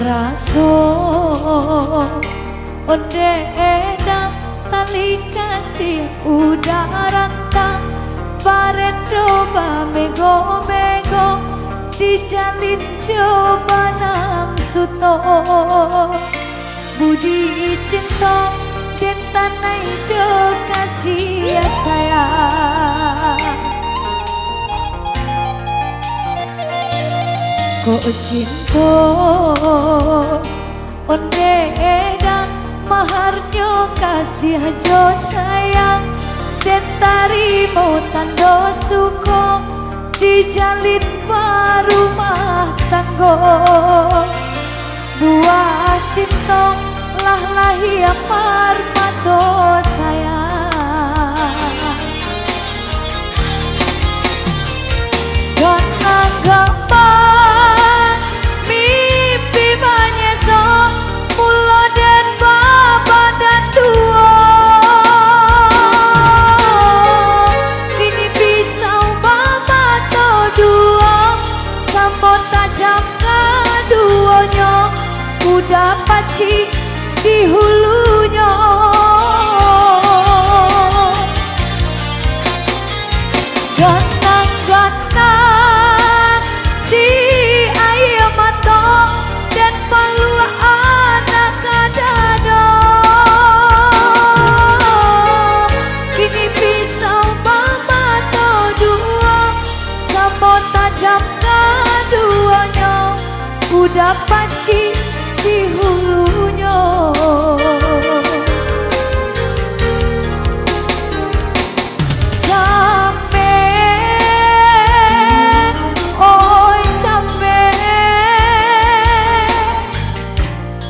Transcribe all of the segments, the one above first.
raso onde edang tali kasih udah rantang bareng coba mego-mego dijalin coba nang suto budi cinta dan tanah ijo kasih ya sayang kok cinta onde edang maharnya kasih aja sayang dan tarimo tando suko dijalin rumah tanggo buah cinta lah lahir marmato sayang ganang gampang mimpi banyeso mulo dan baba dan dua kini pisau baba to dua sampo tajam kaduonyo udah paci di hulunya ganang-ganang si ayam matong dan palu anak kadado kini pisau mama to dua sama tajam kaduanya udah panci di hulunya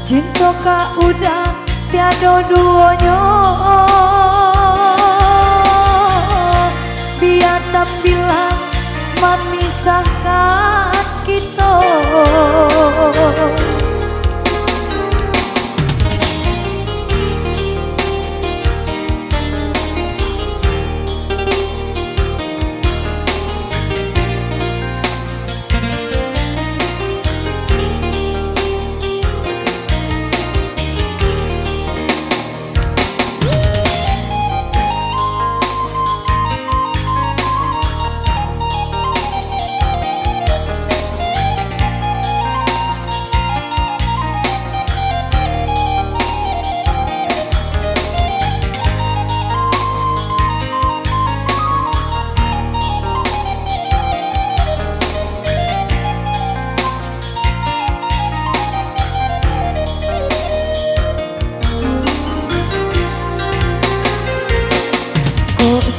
cinta ka udah tiada duanya biar tak bilang memisahkan kita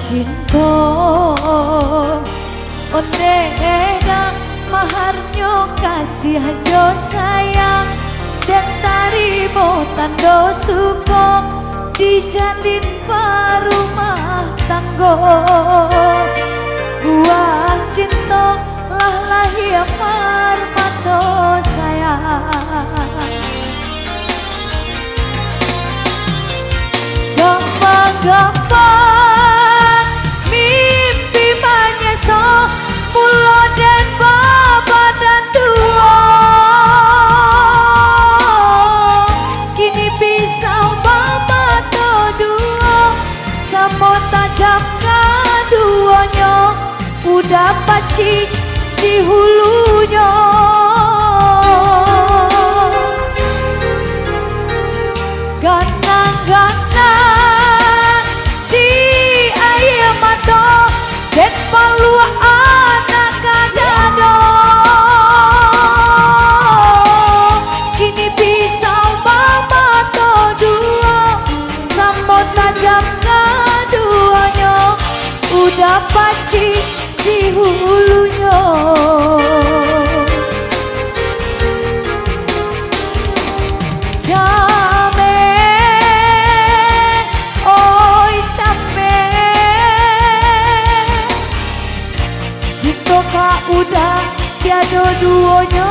cinta onde edang maharnya kasih aja sayang dan tarimo tando suko dijalin rumah tanggo buah cinta lah lahir marmato sayang gampang-gampang mimpi menyeso mulo dan baba dan dua kini pisau baba to dua samo tajam kaduanya udah paci di hulunya ganang-ganang si ayam mato dan palu anak kadado kini pisau mama to dua sampo tajam kaduanya udah paci di hulunya udah tiada duanya